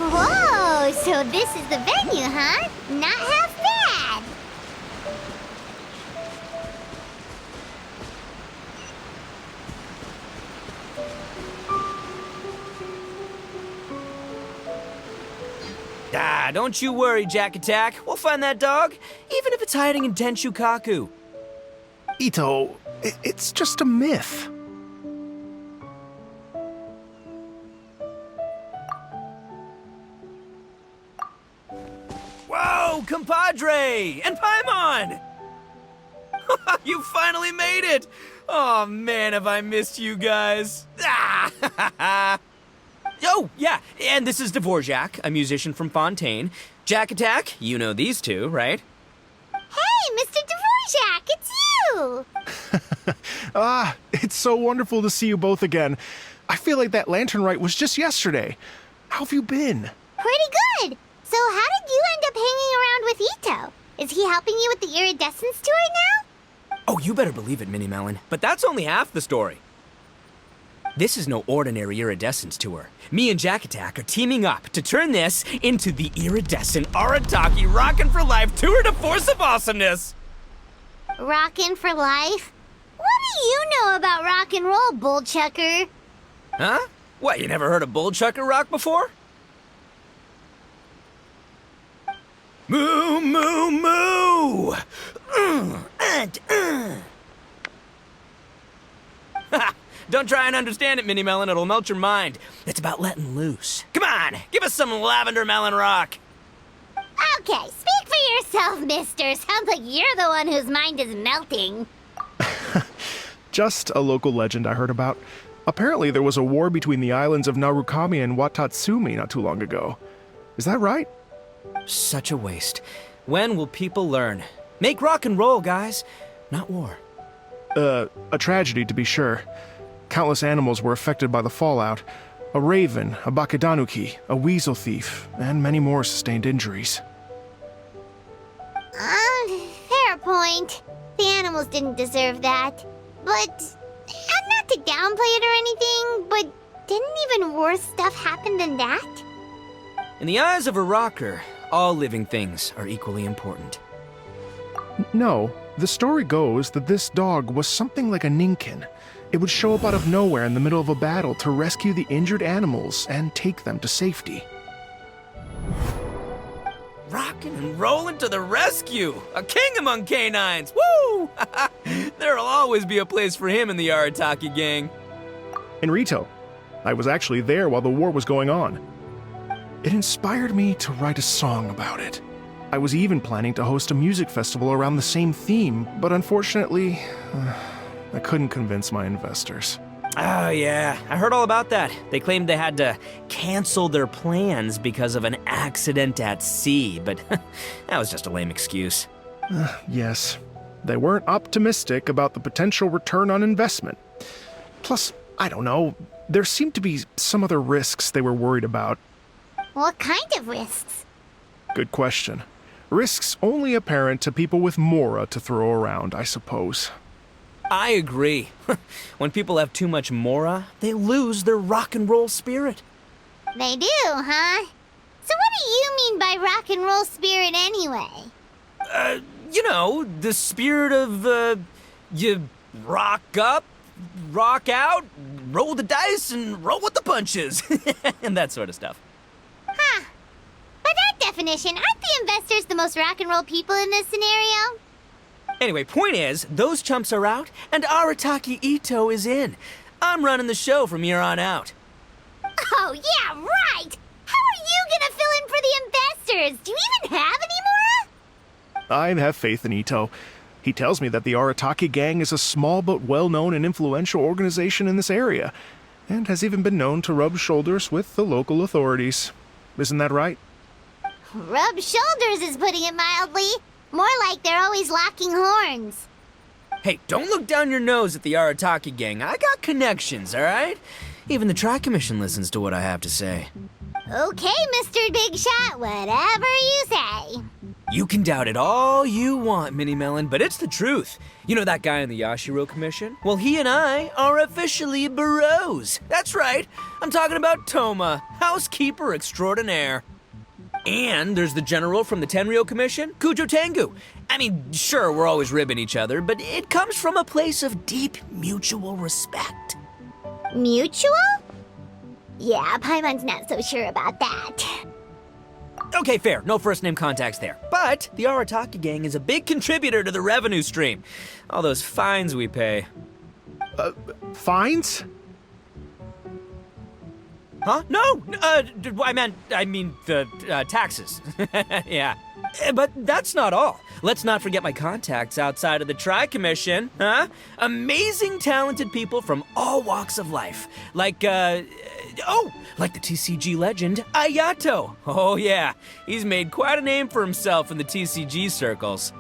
Whoa, so this is the venue, huh? Not half bad. Ah, don't you worry, Jack Attack. We'll find that dog, even if it's hiding in Tenshukaku. Ito, it's just a myth. Whoa, compadre! And Paimon! You finally made it! Oh man, have I missed you guys. Ah! Oh, yeah, and this is Dvorak, a musician from Fontaine. Jack Attack, you know these two, right? Hey, Mr. Dvorak, it's you! It's so wonderful to see you both again. I feel like that lantern rite was just yesterday. How have you been? Pretty good. So how did you end up hanging around with Ito? Is he helping you with the Iridescence tour now? Oh, you better believe it, Mini Melon. But that's only half the story. This is no ordinary Iridescence tour. Me and Jack Attack are teaming up to turn this into the Iridescent Arataki Rockin' for Life Tour de Force of Awesomeness! Rockin' for life? What do you know about rock and roll, bullchucker? Huh? What, you never heard a bullchucker rock before? Moo, moo, moo! Ha! Don't try and understand it, Mini Melon. It'll melt your mind. It's about letting loose. Come on, give us some lavender melon rock. Okay, speak for yourself, mister. Sounds like you're the one whose mind is melting. Just a local legend I heard about. Apparently there was a war between the islands of Narukami and Watatsumi not too long ago. Is that right? Such a waste. When will people learn? Make rock and roll, guys, not war. A tragedy to be sure. Countless animals were affected by the fallout. A raven, a bakedanuki, a weasel thief, and many more sustained injuries. Fair point. The animals didn't deserve that. But, not to downplay it or anything, but didn't even worse stuff happen than that? In the eyes of a rocker, all living things are equally important. No, the story goes that this dog was something like a ninkin. It would show up out of nowhere in the middle of a battle to rescue the injured animals and take them to safety. Rockin' and rollin' to the rescue! A king among canines! Woo! There'll always be a place for him in the Arataki gang. In Rito, I was actually there while the war was going on. It inspired me to write a song about it. I was even planning to host a music festival around the same theme, but unfortunately, I couldn't convince my investors. Oh yeah, I heard all about that. They claimed they had to cancel their plans because of an accident at sea, but that was just a lame excuse. Yes, they weren't optimistic about the potential return on investment. Plus, I don't know, there seemed to be some other risks they were worried about. What kind of risks? Good question. Risks only apparent to people with mora to throw around, I suppose. I agree. When people have too much mora, they lose their rock and roll spirit. They do, huh? So what do you mean by rock and roll spirit anyway? You know, the spirit of, you rock up, rock out, roll the dice, and roll with the punches. And that sort of stuff. Huh. By that definition, aren't the investors the most rock and roll people in this scenario? Anyway, point is, those chumps are out, and Arataki Ito is in. I'm running the show from here on out. Oh, yeah, right! How are you gonna fill in for the investors? Do you even have any more? I have faith in Ito. He tells me that the Arataki gang is a small but well-known and influential organization in this area, and has even been known to rub shoulders with the local authorities. Isn't that right? Rub shoulders is putting it mildly. More like they're always locking horns. Hey, don't look down your nose at the Arataki gang. I got connections, alright? Even the Tri-Commission listens to what I have to say. Okay, Mr. Big Shot, whatever you say. You can doubt it all you want, Mini Melon, but it's the truth. You know that guy in the Yashiro Commission? Well, he and I are officially bros. That's right. I'm talking about Toma, housekeeper extraordinaire. And there's the general from the Tenryou Commission, Kujo Tengu. I mean, sure, we're always ribbing each other, but it comes from a place of deep mutual respect. Mutual? Yeah, Paimon's not so sure about that. Okay, fair. No first-name contacts there. But the Arataki gang is a big contributor to the revenue stream. All those fines we pay. Fines? Huh? No! I mean the taxes. Yeah. But that's not all. Let's not forget my contacts outside of the Tri-Commission, huh? Amazing, talented people from all walks of life. Like the TCG legend, Ayato. Oh yeah, he's made quite a name for himself in the TCG circles.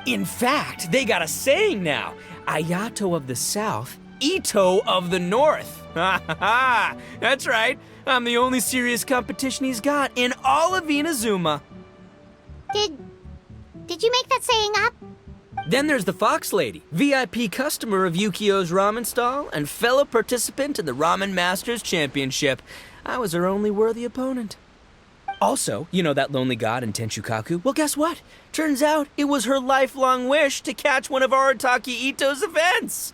In fact, they got a saying now. Ayato of the South, Ito of the North. Ha ha ha! That's right. I'm the only serious competition he's got in all of Inazuma. Did you make that saying up? Then there's the Fox Lady, VIP customer of Yukio's ramen stall and fellow participant in the Ramen Masters Championship. I was her only worthy opponent. Also, you know that lonely god in Tenchukaku? Well, guess what? Turns out it was her lifelong wish to catch one of Arataki Ito's events.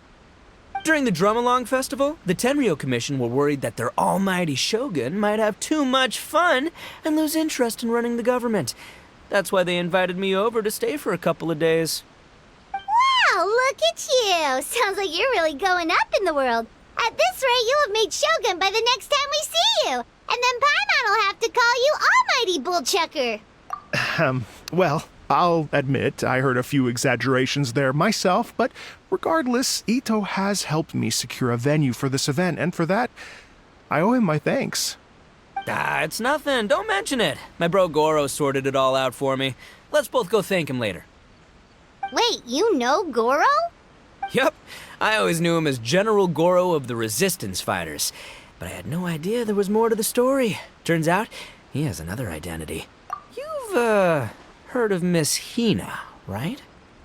During the Drum-Along Festival, the Tenryou Commission were worried that their almighty shogun might have too much fun and lose interest in running the government. That's why they invited me over to stay for a couple of days. Wow, look at you! Sounds like you're really going up in the world. At this rate, you'll have made Shogun by the next time we see you. And then Paimon will have to call you Almighty Bullchucker. Well, I'll admit I heard a few exaggerations there myself, but regardless, Ito has helped me secure a venue for this event, and for that, I owe him my thanks. It's nothing. Don't mention it. My bro Goro sorted it all out for me. Let's both go thank him later. Wait, you know Goro? Yup. I always knew him as General Goro of the Resistance Fighters. But I had no idea there was more to the story. Turns out, he has another identity. You've, heard of Miss Hina, right?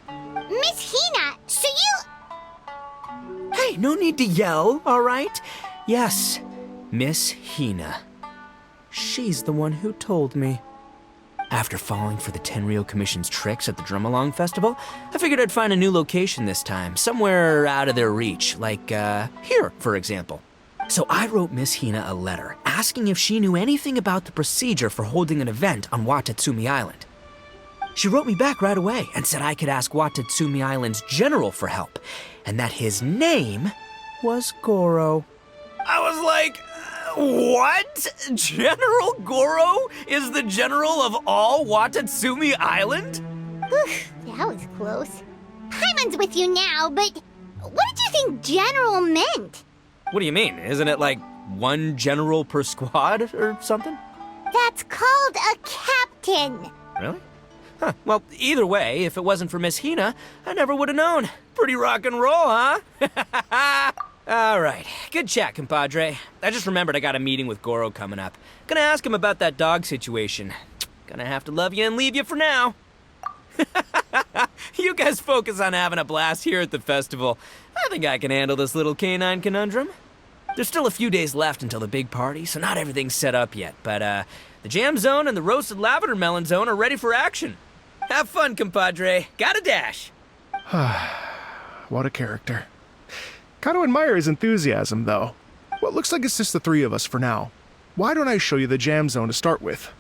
Miss Hina, so you... Hey, no need to yell, all right? Yes, Miss Hina. She's the one who told me. After falling for the Tenryou Commission's tricks at the Drum-Along Festival, I figured I'd find a new location this time, somewhere out of their reach, like, here, for example. So I wrote Miss Hina a letter, asking if she knew anything about the procedure for holding an event on Watatsumi Island. She wrote me back right away and said I could ask Watatsumi Island's general for help, and that his name was Goro. I was like, what? General Goro is the general of all Watatsumi Island? Whew, that was close. Paimon's with you now, but what did you think general meant? What do you mean? Isn't it like one general per squad or something? That's called a captain. Really? Huh. Well, either way, if it wasn't for Miss Hina, I never would have known. Pretty rock and roll, huh? All right. Good chat, compadre. I just remembered I got a meeting with Goro coming up. Gonna ask him about that dog situation. Gonna have to love you and leave you for now. You guys focus on having a blast here at the festival. I think I can handle this little canine conundrum. There's still a few days left until the big party, so not everything's set up yet. But, the jam zone and the roasted lavender melon zone are ready for action. Have fun, compadre. Gotta dash. What a character. Gotta admire his enthusiasm, though. Well, it looks like it's just the three of us for now. Why don't I show you the jam zone to start with?